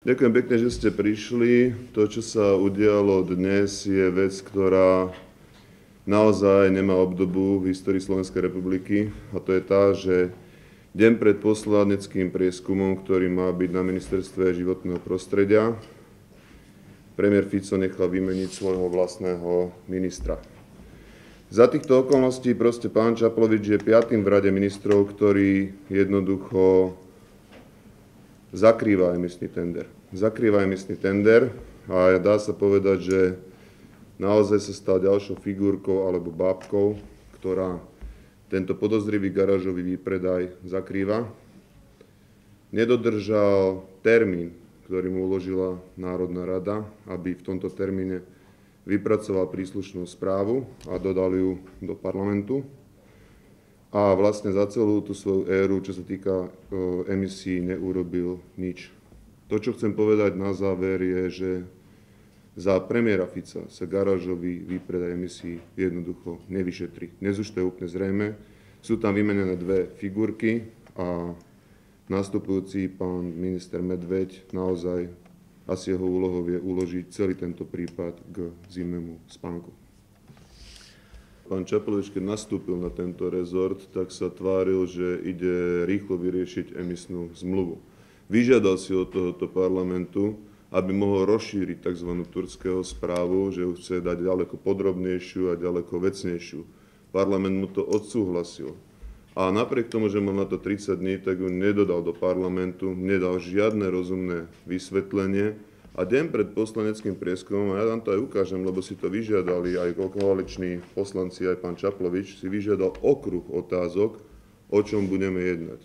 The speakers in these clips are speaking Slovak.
Ďakujem pekne, že ste prišli. To, čo sa udialo dnes, je vec, ktorá naozaj nemá obdobu v histórii Slovenskej republiky. A to je tá, že deň pred poslaneckým prieskumom, ktorý má byť na ministerstve životného prostredia, premiér Fico nechal vymeniť svojho vlastného ministra. Za týchto okolností proste pán Čaplovič je 5. v rade ministrov, ktorý jednoducho zakrýva emisný tender a dá sa povedať, že naozaj sa stal ďalšou figurkou alebo bábkou, ktorá tento podozrivý garážový výpredaj zakrýva. Nedodržal termín, ktorý mu uložila Národná rada, aby v tomto termíne vypracoval príslušnú správu a dodal ju do parlamentu. A vlastne za celú tú svoju éru, čo sa týka emisí, neurobil nič. To, čo chcem povedať na záver, je, že za premiéra Fica sa garážový výpredaj emisí jednoducho nevyšetrí. Dnes už to je úplne zrejme. Sú tam vymenené dve figurky a nastupujúci pán minister Medveď naozaj asi jeho úlohou je uložiť celý tento prípad k zimnému spánku. Pán Čaplovič, keď nastúpil na tento rezort, tak sa tváril, že ide rýchlo vyriešiť emisnú zmluvu. Vyžiadal si od tohoto parlamentu, aby mohol rozšíriť tzv. Turského správu, že ju chce dať ďaleko podrobnejšiu a ďaleko vecnejšiu. Parlament mu to odsúhlasil. A napriek tomu, že mal na to 30 dní, tak ju nedodal do parlamentu, nedal žiadne rozumné vysvetlenie. A deň pred poslaneckým prieskumom, a ja vám to aj ukážem, lebo si to vyžiadali aj koaliční poslanci, aj pán Čaplovič, si vyžiadal okruh otázok, o čom budeme jednať.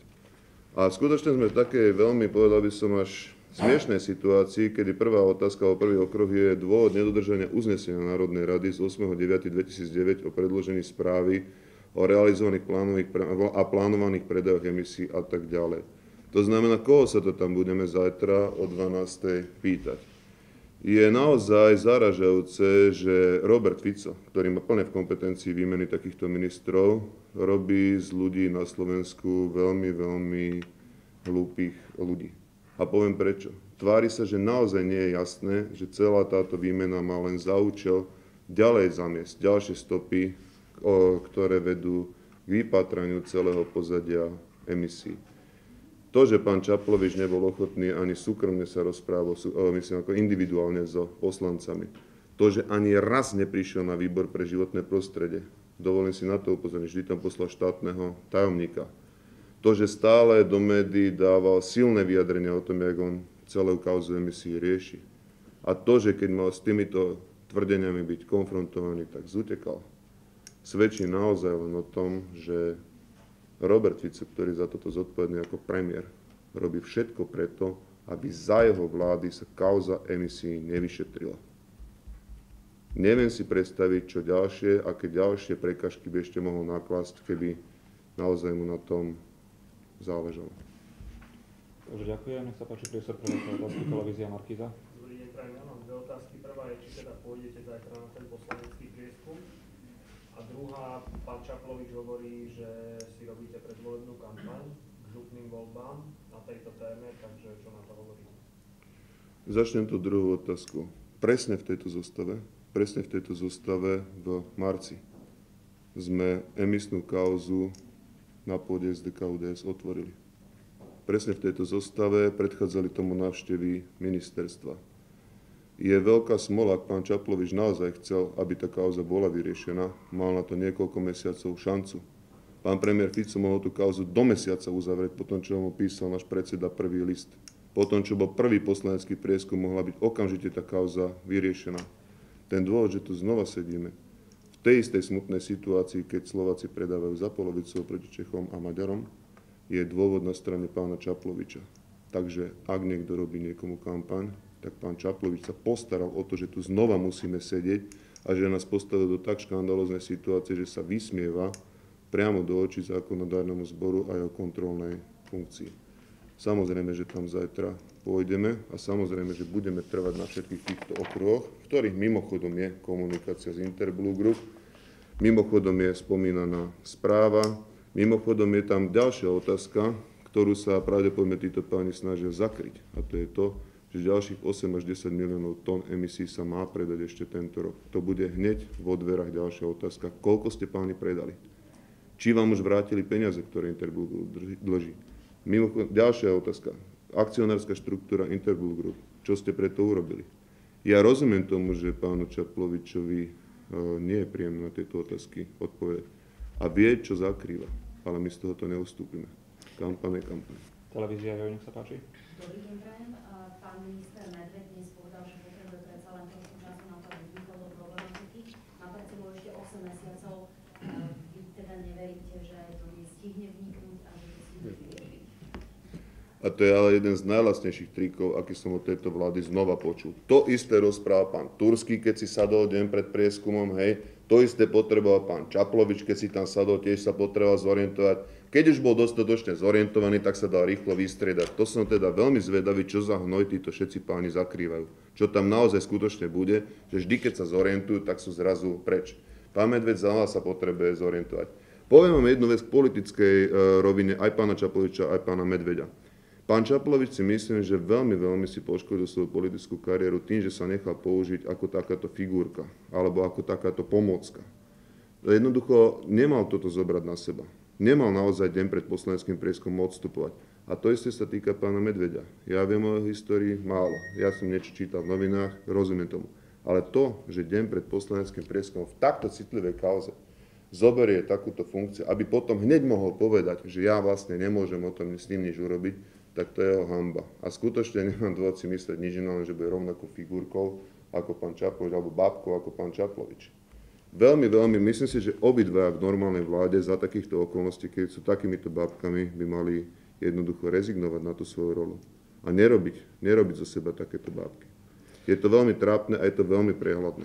A skutočne sme v takej veľmi, povedal by som, až smiešnej situácii, kedy prvá otázka o prvý okruh je dôvod nedodržania uznesenia Národnej rady z 8.9.2009 o predložení správy o realizovaných a plánovaných predajoch emisí a tak ďalej. To znamená, koho sa to tam budeme zajtra o 12.00 pýtať. Je naozaj zaražajúce, že Robert Fico, ktorý má plne v kompetencii výmeny takýchto ministrov, robí z ľudí na Slovensku veľmi, veľmi hlúpych ľudí. A poviem prečo. Tvári sa, že naozaj nie je jasné, že celá táto výmena má len za účel ďalej zamiesť ďalšie stopy, ktoré vedú k vypatraniu celého pozadia emisí. To, že pán Čaplovič nebol ochotný ani súkromne sa rozprávať, myslím ako individuálne so poslancami. To, že ani raz neprišiel na výbor pre životné prostredie. Dovolím si na to upozorniť, vždy tam poslal štátneho tajomníka. To, že stále do médií dával silné vyjadrenia o tom, jak on celú kauzu emisí rieši. A to, že keď mal s týmito tvrdeniami byť konfrontovaný, tak zutekal. Svedčí naozaj len o tom, že Robert Fico, ktorý za toto zodpovedný ako premiér, robí všetko preto, aby za jeho vlády sa kauza emisí nevyšetrila. Neviem si predstaviť, čo ďalšie, aké ďalšie prekažky by ešte mohol naklásť, keby naozaj mu na tom záležalo. Takže ďakujem. Nech sa páči priestor pre otázky televízia Markíza. Dobrý deň, prajem. Ja mám dve otázky. Prvá je, či teda pôjdete zajtra na ten poslanecký prieskum. A druhá, pán Čaplovič hovorí, že si robíte predvolebnú kampaň k župným voľbám na tejto téme, takže čo na to hovoríte? Začnem tú druhú otázku. Presne v tejto zostave v marci sme emisnú kauzu na pôde SDK UDS otvorili. Presne v tejto zostave predchádzali tomu návštevy ministerstva. Je veľká smola, ak pán Čaplovič naozaj chcel, aby tá kauza bola vyriešená. Mal na to niekoľko mesiacov šancu. Pán premiér Fico mohol tú kauzu do mesiaca uzavrieť, potom čo mu písal náš predseda prvý list. Potom čo bol prvý poslanecký prieskum, mohla byť okamžite tá kauza vyriešená. Ten dôvod, že tu znova sedíme, v tej istej smutnej situácii, keď Slováci predávajú za polovicu proti Čechom a Maďarom, je dôvod na strane pána Čaploviča. Takže ak niekto robí niekomu kampaň, tak pán Čaplovič sa postaral o to, že tu znova musíme sedieť a že nás postavil do tak škandalóznej situácie, že sa vysmieva priamo do očí zákonodárnemu zboru a jeho kontrolnej funkcii. Samozrejme, že tam zajtra pôjdeme a samozrejme, že budeme trvať na všetkých týchto okruhoch, v ktorých mimochodom je komunikácia z Interblue Group, mimochodom je spomínaná správa, mimochodom je tam ďalšia otázka, ktorú sa pravdepodobne títo páni snažia zakryť. A to je to, že ďalších 8 až 10 miliónov tón emisí sa má predať ešte tento rok. To bude hneď vo dverách ďalšia otázka. Koľko ste, páni, predali? Či vám už vrátili peniaze, ktoré Interbul dlží? Mimochodom, ďalšia otázka. Akcionárska štruktúra Interbul Group. Čo ste preto urobili? Ja rozumiem tomu, že pánu Čaplovičovi nie je príjemné na tieto otázky odpovedať. A vie, čo zakrýva. Ale my z tohoto neustúpime. Kampaň je kampaň. Televízia, nech sa páči. Dobrý deň, prajem. Pán minister Medveď dnes povedal, že potrebuje predsa len trošku času na to, aby vnikol do problematiky. Má pred sebou ešte 8 mesiacov. Vy teda neveríte, že to nestihne vniknúť a že to stihne vyriešiť? A to je ale jeden z najlasnejších tríkov, aký som od tejto vlády znova počul. To isté rozpráva pán Turský, keď si sadol deň pred prieskumom, hej. To isté potreboval pán Čaplovič, keď si tam sadol, tiež sa potreboval zorientovať. Keď už bol dostatočne zorientovaný, tak sa dal rýchlo vystriedať. To som teda veľmi zvedavý, čo za hnoj títo všetci páni zakrývajú. Čo tam naozaj skutočne bude, že vždy, keď sa zorientujú, tak sú zrazu preč. Pán Medveď za vás sa potrebuje zorientovať. Poviem vám jednu vec k politickej rovine aj pána Čaploviča, aj pána Medveďa. Pán Čaplovič si myslím, že veľmi si poškodil svoju politickú kariéru tým, že sa nechal použiť ako takáto figurka alebo ako takáto pomôcka. Jednoducho nemal toto zobrať na seba. Nemal naozaj deň pred poslaneckým prieskumom odstupovať. A to isté sa týka pána Medveďa. Ja viem o jeho histórii málo. Ja som niečo čítal v novinách, rozumiem tomu. Ale to, že deň pred poslaneckým prieskumom v takto citlivej kauze zoberie takúto funkciu, aby potom hneď mohol povedať, že ja vlastne nemôžem o tom s ním nič urobiť, tak to je jeho hanba. A skutočne nemám dôvod si myslieť nič iné, že bude rovnakou figurkou ako pán Čaplovič, alebo bábkou ako pán Čaplovič. Veľmi, myslím si, že obidva v normálnej vláde za takýchto okolností, keď sú takýmito bábkami, by mali jednoducho rezignovať na tú svoju rolu. A nerobiť zo seba takéto bábky. Je to veľmi trápne a je to veľmi priehľadné.